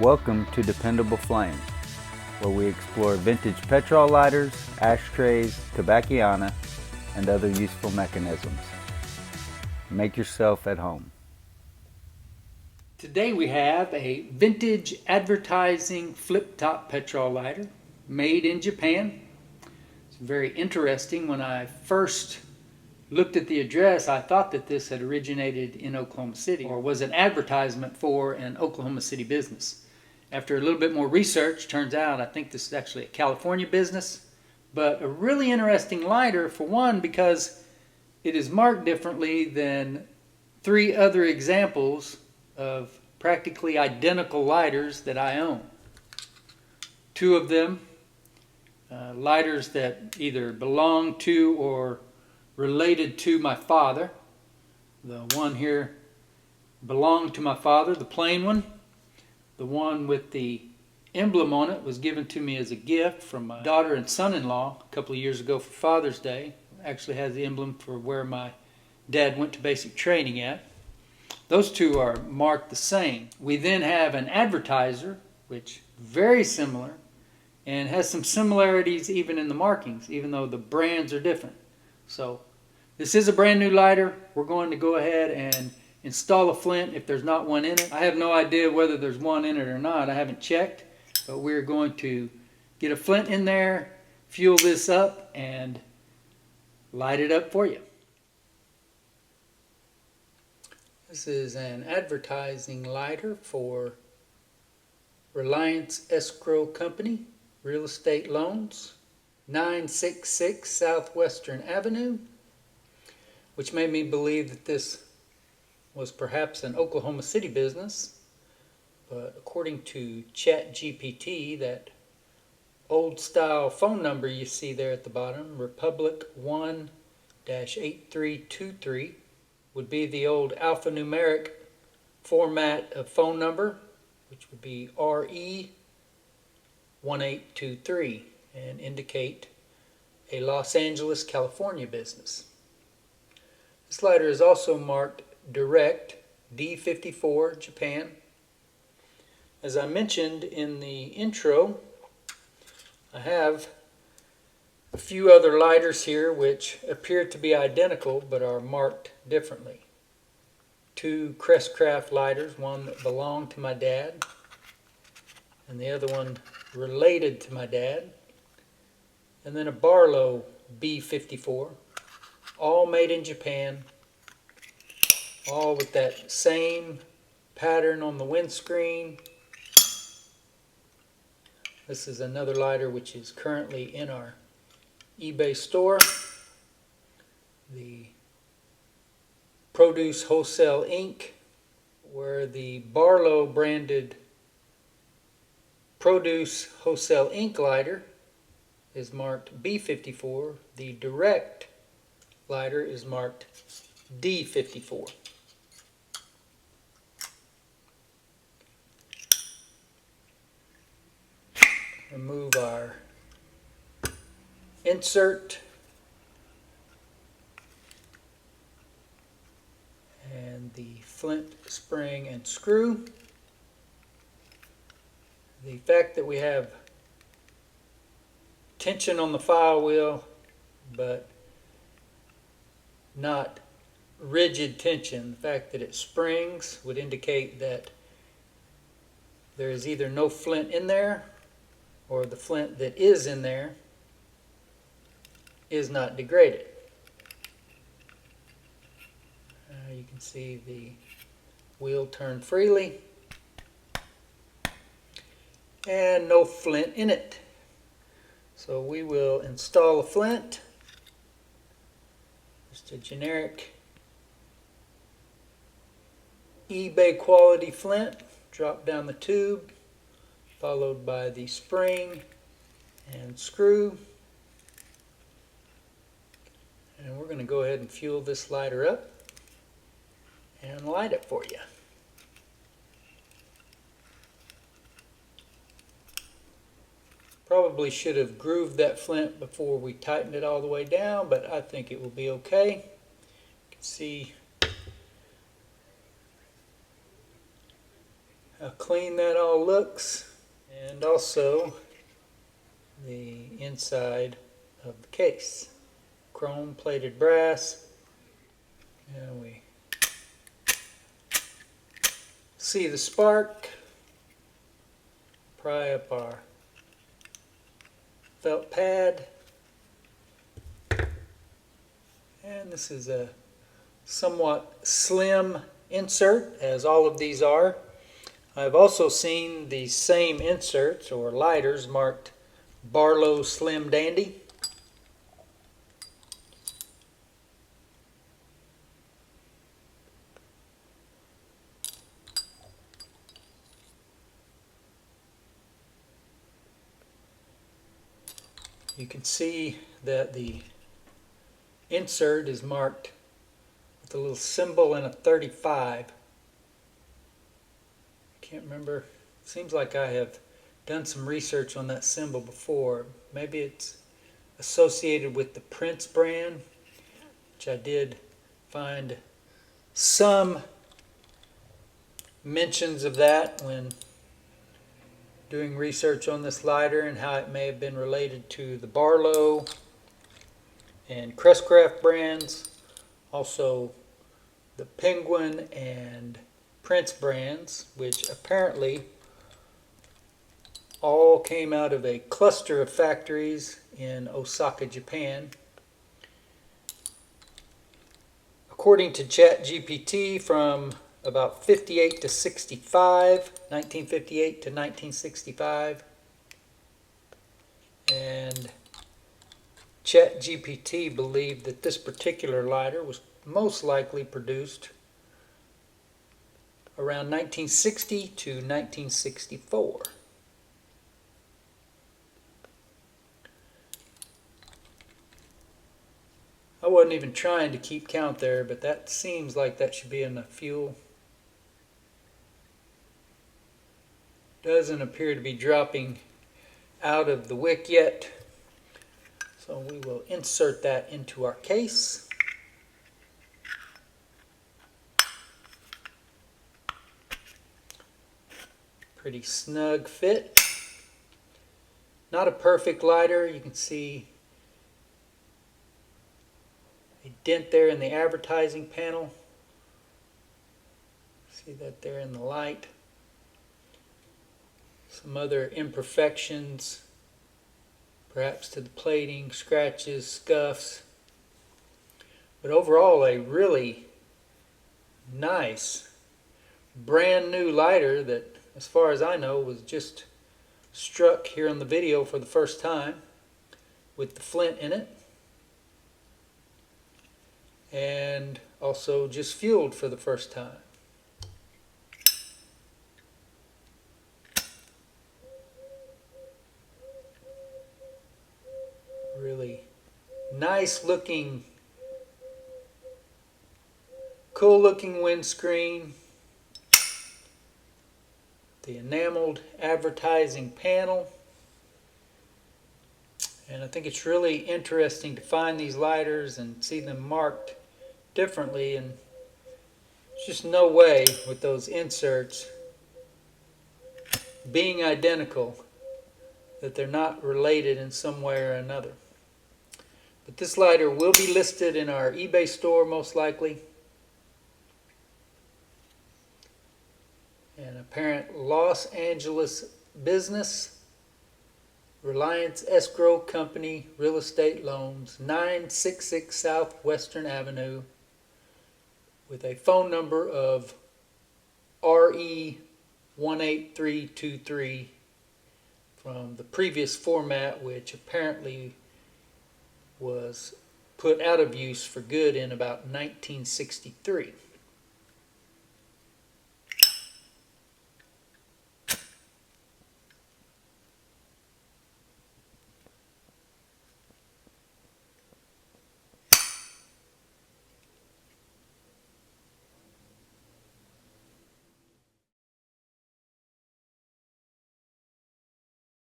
Welcome to Dependable Flame, where we explore vintage petrol lighters, ashtrays, tobacconiana, and other useful mechanisms. Make yourself at home. Today we have a vintage advertising flip-top petrol lighter made in Japan. It's very interesting. When I first looked at the address, I thought that this had originated in Oklahoma City or was an advertisement for an Oklahoma City business. After a little bit more research, turns out I think this is actually a California business, but a really interesting lighter, for one, because it is marked differently than three other examples of practically identical lighters that I own. Two of them, lighters that either belong to or related to my father. The one here belonged to my father, the plain one. The one with the emblem on it was given to me as a gift from my daughter and son-in-law a couple of years ago for Father's Day. Actually has the emblem for where my dad went to basic training at. Those two are marked the same. We then have an advertiser, which very similar, and has some similarities even in the markings, even though the brands are different. So this is a brand new lighter. We're going to go ahead and install a flint if there's not one in it. I have no idea whether there's one in it or not. I haven't checked, but we're going to get a flint in there, fuel this up, and light it up for you. This is an advertising lighter for Reliance Escrow Company, Real Estate Loans, 966 Southwestern Avenue, which made me believe that this was perhaps an Oklahoma City business, but according to ChatGPT, that old style phone number you see there at the bottom, Republic 1-8323, would be the old alphanumeric format of phone number, which would be RE1823, and indicate a Los Angeles, California business. This lighter is also marked Direct D54 Japan. As I mentioned in the intro, I have a few other lighters here which appear to be identical but are marked differently. Two Crestcraft lighters, one that belonged to my dad and the other one related to my dad, and then a Barlow B54, all made in Japan, all with that same pattern on the windscreen. This is another lighter which is currently in our eBay store. The Produce Wholesale Inc., where the Barlow branded Produce Wholesale Inc. lighter is marked B54. The Direct lighter is marked D54. Remove our insert and the flint spring and screw. The fact that we have tension on the file wheel but not rigid tension, the fact that it springs would indicate that there is either no flint in there or the flint that is in there is not degraded. You can see the wheel turn freely and no flint in it. So we will install a flint, just a generic eBay quality flint. Drop down the tube, followed by the spring and screw. And we're going to go ahead and fuel this lighter up and light it for you. Probably should have grooved that flint before we tightened it all the way down, but I think it will be okay. You can see how clean that all looks, and also the inside of the case. Chrome plated brass. And we see the spark. Pry up our felt pad. And this is a somewhat slim insert, as all of these are. I've also seen the same inserts or lighters marked Barlow Slim Dandy. You can see that the insert is marked with a little symbol and a 35. I can't remember. Seems like I have done some research on that symbol before. Maybe it's associated with the Prince brand, which I did find some mentions of that when doing research on this lighter and how it may have been related to the Barlow and Crestcraft brands, also the Penguin and Prince brands, which apparently all came out of a cluster of factories in Osaka, Japan. According to ChatGPT, from about 58 to 65, 1958 to 1965, and ChatGPT believed that this particular lighter was most likely produced around 1960 to 1964. I wasn't even trying to keep count there, but that seems like that should be enough fuel. Doesn't appear to be dropping out of the wick yet, so we will insert that into our case. Pretty snug fit. Not a perfect lighter. You can see a dent there in the advertising panel. See that there in the light. Some other imperfections, perhaps to the plating, scratches, scuffs. But overall, a really nice, brand new lighter that, as far as I know, was just struck here on the video for the first time with the flint in it. And also just fueled for the first time. Really nice looking, cool looking windscreen. The enameled advertising panel. And I think it's really interesting to find these lighters and see them marked differently, and there's just no way with those inserts being identical that they're not related in some way or another. But this lighter will be listed in our eBay store most likely. An apparent Los Angeles business, Reliance Escrow Company, Real Estate Loans, 966 South Western Avenue, with a phone number of RE18323 from the previous format, which apparently was put out of use for good in about 1963.